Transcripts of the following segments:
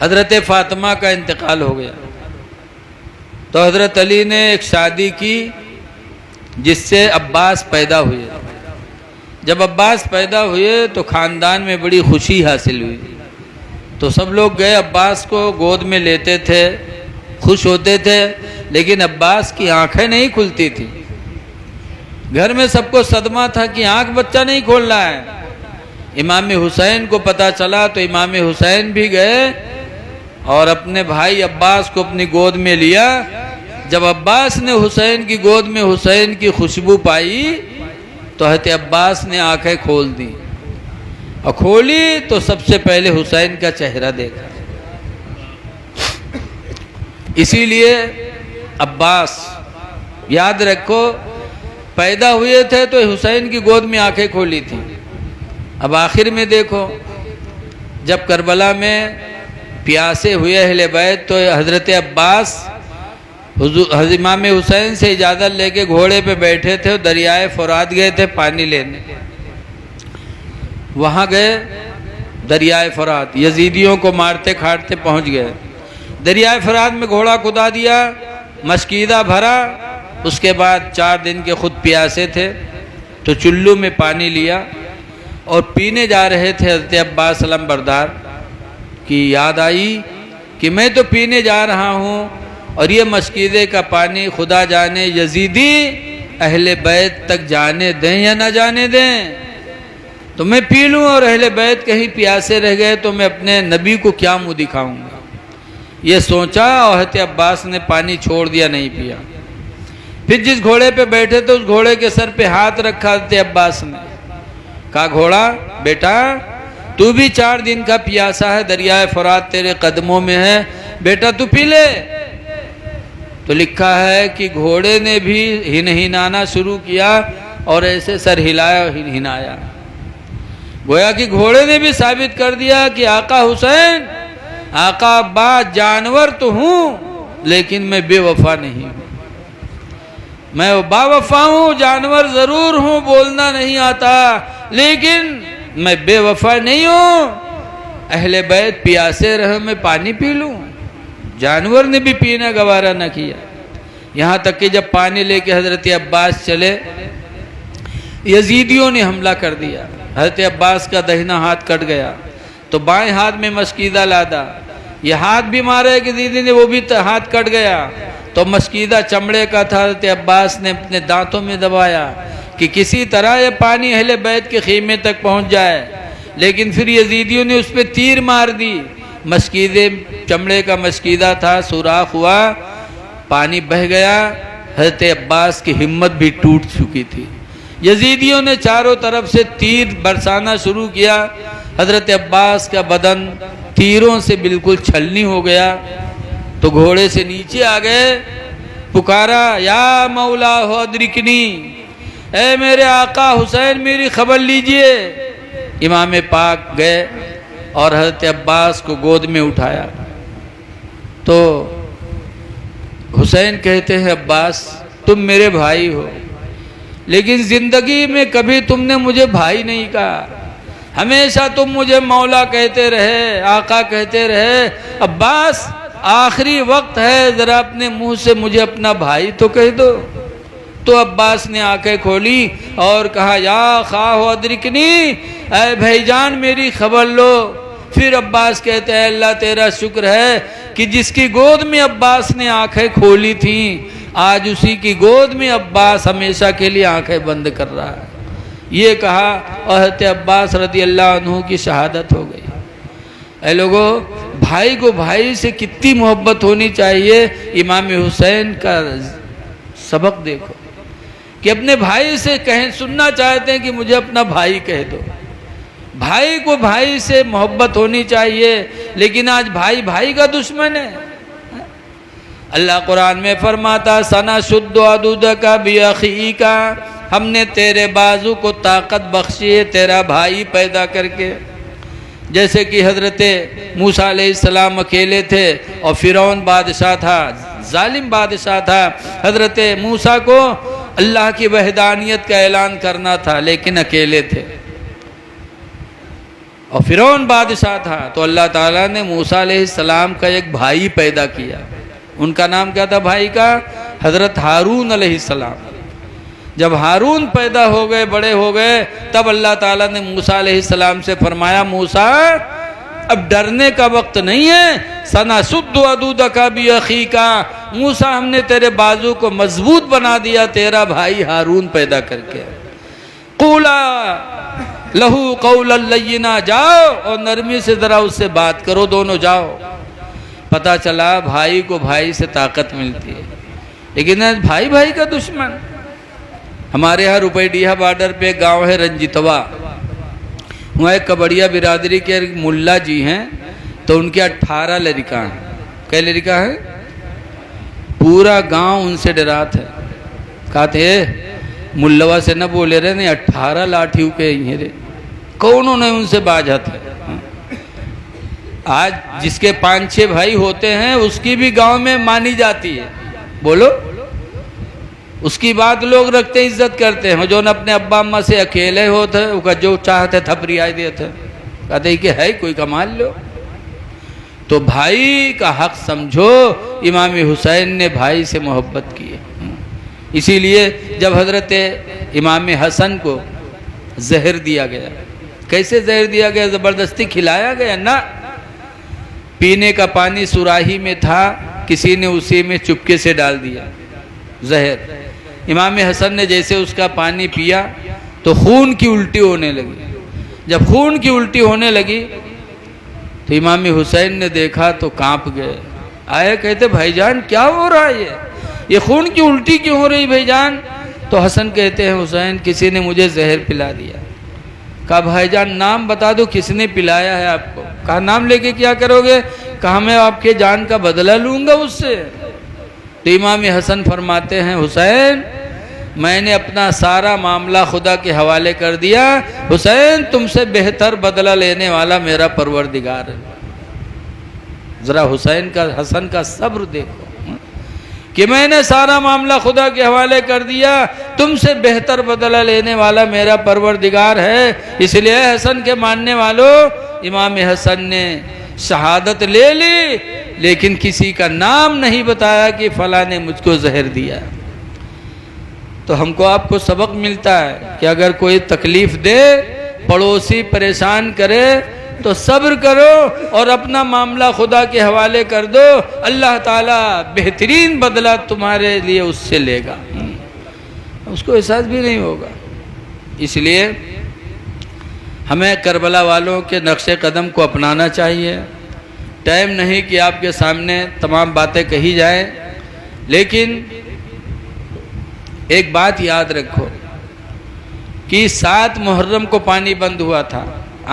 حضرت فاطمہ کا انتقال ہو گیا تو حضرت علی نے ایک شادی کی جس سے عباس پیدا ہوئے۔ جب عباس پیدا ہوئے تو خاندان میں بڑی خوشی حاصل ہوئی، تو سب لوگ گئے عباس کو گود میں لیتے تھے، خوش ہوتے تھے، لیکن عباس کی آنکھیں نہیں کھلتی تھی۔ گھر میں سب کو صدمہ تھا کہ آنکھ بچہ نہیں کھول رہا ہے۔ امام حسین کو پتہ چلا تو امام حسین بھی گئے اور اپنے بھائی عباس کو اپنی گود میں لیا۔ جب عباس نے حسین کی گود میں حسین کی خوشبو پائی تو حضرت عباس نے آنکھیں کھول دی، اور کھولی تو سب سے پہلے حسین کا چہرہ دیکھا۔ اسی لیے عباس یاد رکھو پیدا ہوئے تھے تو حسین کی گود میں آنکھیں کھولی تھی۔ اب آخر میں دیکھو جب کربلا میں پیاسے ہوئے اہل بیت تو حضرت عباس حضرت امام حسین سے اجازت لے کے گھوڑے پہ بیٹھے تھے، دریائے فرات گئے تھے پانی لینے۔ وہاں گئے دریائے فرات، یزیدیوں کو مارتے کھاٹتے پہنچ گئے۔ دریائے فرات میں گھوڑا کدا دیا، مشکیدہ بھرا، اس کے بعد 4 دن کے خود پیاسے تھے تو چلو میں پانی لیا اور پینے جا رہے تھے۔ حضرت عباس علم بردار کی یاد آئی کہ میں تو پینے جا رہا ہوں اور یہ مشکیدے کا پانی خدا جانے یزیدی اہل بیت تک جانے دیں یا نہ جانے دیں، تو میں پی لوں اور اہل بیت کہیں پیاسے رہ گئے تو میں اپنے نبی کو کیا منہ دکھاؤں گا۔ یہ سوچا اور حضرت عباس نے پانی چھوڑ دیا، نہیں پیا۔ پھر جس گھوڑے پہ بیٹھے تھے اس گھوڑے کے سر پہ ہاتھ رکھا حضرت عباس نے، کہا گھوڑا بیٹا تو بھی 4 دن کا پیاسا ہے، دریائے فرات تیرے قدموں میں ہے، بیٹا تو پی لے۔ تو لکھا ہے کہ گھوڑے نے بھی ہنہنانا شروع کیا اور ایسے سر ہلایا اور ہنہنایا، گویا کہ گھوڑے نے بھی ثابت کر دیا کہ آقا حسین، آقا عباس جانور تو ہوں لیکن میں بے وفا نہیں ہوں، میں با وفا ہوں، جانور ضرور ہوں، بولنا نہیں آتا لیکن میں بے وفا نہیں ہوں۔ اہل بیت پیاسے رہے میں پانی پی لوں، جانور نے بھی پینا گوارا نہ کیا۔ یہاں تک کہ جب پانی لے کے حضرت عباس چلے، یزیدیوں نے حملہ کر دیا، حضرت عباس کا دہنا ہاتھ کٹ گیا تو بائیں ہاتھ میں مشکیدہ لادا، یہ ہاتھ بھی مارا ہے کہ دیدی نے وہ بھی ہاتھ کٹ گیا تو مشکیدہ چمڑے کا تھا، حضرت عباس نے اپنے دانتوں میں دبایا کہ کسی طرح یہ پانی اہل بیت کے خیمے تک پہنچ جائے، لیکن پھر یزیدیوں نے اس پہ تیر مار دی، مشکیدے چمڑے کا مشکیدہ تھا، سوراخ ہوا، پانی بہہ گیا، حضرت عباس کی ہمت بھی ٹوٹ چکی تھی۔ یزیدیوں نے چاروں طرف سے تیر برسانا شروع کیا، حضرت عباس کا بدن تیروں سے بالکل چھلنی ہو گیا تو گھوڑے سے نیچے آ گئے، پکارا یا مولا ہو ادرکنی، اے میرے آقا حسین میری خبر لیجئے۔ امام پاک گئے اور حضرت عباس کو گود میں اٹھایا تو حسین کہتے ہیں عباس تم میرے بھائی ہو، لیکن زندگی میں کبھی تم نے مجھے بھائی نہیں کہا، ہمیشہ تم مجھے مولا کہتے رہے، آقا کہتے رہے۔ عباس آخری وقت ہے، ذرا اپنے منہ سے مجھے اپنا بھائی تو کہہ دو۔ تو عباس نے آنکھیں کھولی اور کہا یا خواہ ادرکنی، اے بھائی جان میری خبر لو۔ پھر عباس کہتے ہیں اللہ تیرا شکر ہے کہ جس کی گود میں عباس نے آنکھیں کھولی تھیں آج اسی کی گود میں عباس ہمیشہ کے لیے آنکھیں بند کر رہا ہے۔ یہ کہا اور حضرت عباس رضی اللہ عنہ کی شہادت ہو گئی۔ اے لوگو، بھائی کو بھائی سے کتنی محبت ہونی چاہیے۔ امام حسین کا سبق دیکھو کہ اپنے بھائی سے سننا چاہتے ہیں کہ مجھے اپنا بھائی کہہ دو۔ بھائی کو بھائی سے محبت ہونی چاہیے، لیکن آج بھائی بھائی کا دشمن ہے۔ اللہ قرآن میں فرماتا سَنَشُدُّ عَضُدَكَ بِأَخِيكَ، ہم نے تیرے بازو کو طاقت بخشی ہے تیرا بھائی پیدا کر کے۔ جیسے کہ حضرت موسیٰ علیہ السلام اکیلے تھے اور فرعون بادشاہ تھا، ظالم بادشاہ تھا، حضرت موسیٰ کو اللہ کی وحدانیت کا اعلان کرنا تھا لیکن اکیلے تھے۔ اور فرعون بادشاہ تھا، تو اللہ تعالیٰ نے موسیٰ علیہ السلام کا ایک بھائی پیدا کیا. ان کا نام کیا تھا بھائی کا؟ حضرت ہارون علیہ السلام. جب ہارون پیدا ہو گئے، بڑے ہو گئے، تب اللہ تعالیٰ نے موسیٰ علیہ السلام سے فرمایا موسیٰ اب ڈرنے کا وقت نہیں ہے، سَنَسُدُّ عَضُدَكَ بِأَخِيكَ، موسیٰ ہم نے تیرے بازو کو مضبوط بنا دیا تیرا بھائی ہارون پیدا کر کے. قُولَا لَهُ قَوْلًا لَيِّنًا، جاؤ اور نرمی سے ذرا اس سے بات کرو، دونوں جاؤ. پتہ چلا بھائی کو بھائی سے طاقت ملتی ہے، لیکن بھائی بھائی کا دشمن. ہمارے ہاں روپیڈیہا بارڈر پہ گاؤں ہے رنجیتوا، وہاں ایک کبڑیا برادری کے ملا جی ہیں، تو ان کے 18 لڑکا ہیں. کئی لڑکا ہیں؟ پورا گاؤں ان سے ڈرات ہے. کہتے ملوا سے نہ بولے رہے نہیں، 18 لاٹھیوں کے ہی رہے، کونوں نے ان سے باجت ہے. آج جس کے 5-6 بھائی ہوتے ہیں اس کی بھی گاؤں میں مانی جاتی ہے، بولو اس کی بات لوگ رکھتے عزت کرتے ہیں. جو نہ اپنے ابا اماں سے اکیلے ہوتے اس کا جو چاہتے تھپری آئی دیتے، کہتے کہ ہے کوئی کمال لو. تو بھائی کا حق سمجھو. امام حسین نے بھائی سے محبت کی ہے، اسی لیے جب حضرت امام حسن کو زہر دیا گیا، کیسے زہر دیا گیا؟ زبردستی کھلایا گیا؟ نہ، پینے کا پانی سراہی میں تھا، کسی نے اسی میں چپکے سے ڈال دیا زہر. امام حسن نے جیسے اس کا پانی پیا تو خون کی الٹی ہونے لگی. جب خون کی الٹی ہونے لگی تو امام حسین نے دیکھا تو کانپ گئے. آئے کہتے بھائی جان کیا ہو رہا ہے یہ خون کی الٹی کیوں ہو رہی بھائی جان؟ تو حسن کہتے ہیں حسین کسی نے مجھے زہر پلا دیا. کہا بھائی جان نام بتا دو کس نے پلایا ہے آپ کو؟ کہا نام لے کے کیا کرو گے؟ کہا میں آپ کے جان کا بدلہ لوں گا اس سے. تو امام حسن فرماتے ہیں حسین میں نے اپنا سارا معاملہ خدا کے حوالے کر دیا. حسین تم سے بہتر بدلہ لینے والا میرا پروردگار ہے. ذرا حسن کا صبر دیکھو کہ میں نے سارا معاملہ خدا کے حوالے کر دیا، تم سے بہتر بدلہ لینے والا میرا پروردگار ہے. اس لیے حسن کے ماننے والوں، امام حسن نے شہادت لے لی لیکن کسی کا نام نہیں بتایا کہ فلاں نے مجھ کو زہر دیا. تو ہم کو آپ کو سبق ملتا ہے کہ اگر کوئی تکلیف دے، پڑوسی پریشان کرے تو صبر کرو اور اپنا معاملہ خدا کے حوالے کر دو. اللہ تعالیٰ بہترین بدلہ تمہارے لیے اس سے لے گا، اس کو احساس بھی نہیں ہوگا. اس لیے ہمیں کربلا والوں کے نقش قدم کو اپنانا چاہیے. ٹائم نہیں کہ آپ کے سامنے تمام باتیں کہی جائیں، لیکن ایک بات یاد رکھو کہ 7 محرم کو پانی بند ہوا تھا،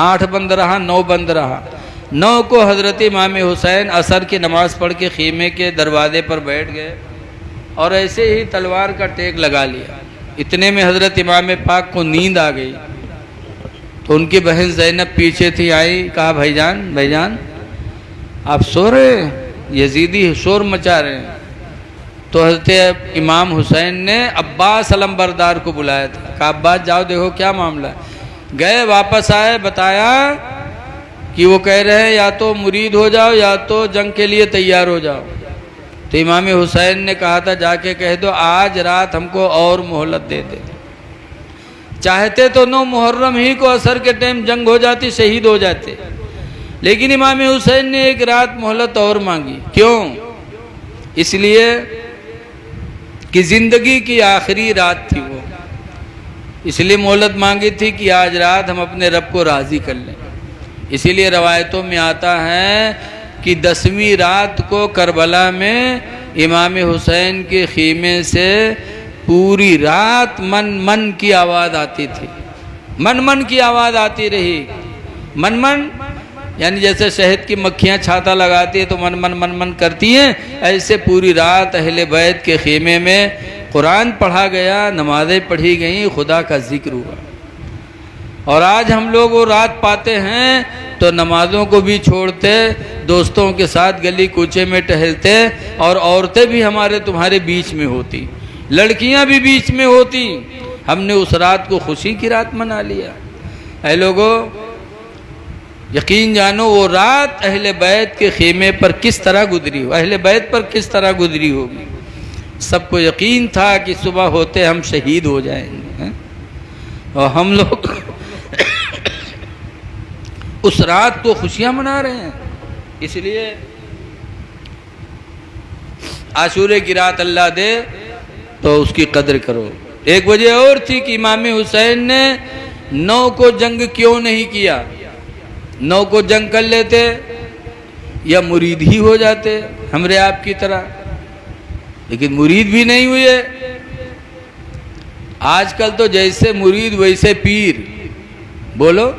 8 بند رہا، 9 بند رہا. 9 کو حضرت امام حسین عصر کی نماز پڑھ کے خیمے کے دروازے پر بیٹھ گئے اور ایسے ہی تلوار کا ٹیک لگا لیا. اتنے میں حضرت امام پاک کو نیند آ گئی تو ان کی بہن زینب پیچھے تھی، آئی، کہا بھائی جان آپ سو رہے ہیں، یزیدی شور مچا رہے ہیں. تو حضرت امام حسین نے عباس علمبردار کو بلایا تھا، کہا عباس جاؤ دیکھو کیا معاملہ ہے. گئے، واپس آئے، بتایا کہ وہ کہہ رہے ہیں یا تو مرید ہو جاؤ یا تو جنگ کے لیے تیار ہو جاؤ. تو امام حسین نے کہا تھا جا کے کہہ دو آج رات ہم کو اور مہلت دے دے. چاہتے تو 9 محرم ہی کو عصر کے ٹائم جنگ ہو جاتی، شہید ہو جاتے، لیکن امام حسین نے ایک رات مہلت اور مانگی. کیوں؟ اس لیے کہ زندگی کی آخری رات تھی وہ، اس لیے مہلت مانگی تھی کہ آج رات ہم اپنے رب کو راضی کر لیں. اسی لیے روایتوں میں آتا ہے کہ 10ویں رات کو کربلا میں امام حسین کے خیمے سے پوری رات من کی آواز آتی تھی، من کی آواز آتی رہی. من یعنی جیسے شہد کی مکھیاں چھاتا لگاتی ہے تو من کرتی ہیں، ایسے پوری رات اہل بیت کے خیمے میں قرآن پڑھا گیا، نمازیں پڑھی گئیں، خدا کا ذکر ہوا. اور آج ہم لوگ وہ رات پاتے ہیں تو نمازوں کو بھی چھوڑتے، دوستوں کے ساتھ گلی کوچے میں ٹہلتے، اور عورتیں بھی ہمارے تمہارے بیچ میں ہوتی، لڑکیاں بھی بیچ میں ہوتی. ہم نے اس رات کو خوشی کی رات منا لیا. اے لوگوں، یقین جانو وہ رات اہل بیت کے خیمے پر کس طرح گزری ہو، اہل بیت پر کس طرح گزری ہوگی۔ سب کو یقین تھا کہ صبح ہوتے ہم شہید ہو جائیں گے، اور ہم لوگ اس رات کو خوشیاں منا رہے ہیں۔ اس لیے عاشورے کی رات اللہ دے تو اس کی قدر کرو۔ ایک وجہ اور تھی کہ امام حسین نے 9 کو جنگ کیوں نہیں کیا؟ 9 کو جنگ کر لیتے یا مرید ہی ہو جاتے ہمارے آپ کی طرح، لیکن مرید بھی نہیں ہوئے۔ آج کل تو جیسے مرید ویسے پیر، بولو،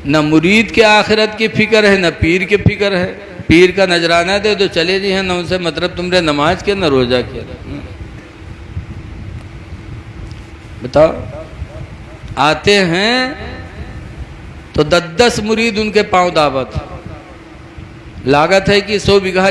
نہ مرید کے آخرت کی فکر ہے نہ پیر کی فکر ہے۔ پیر کا نذرانہ دے تو چلے جی ہیں، نہ ان سے مطلب تم نے نماز کیا نہ روزہ کیا۔ بتاؤ، آتے ہیں تو 10 مرید ان کے پاؤں دعوت، لاگت ہے کہ 100 بیگھہ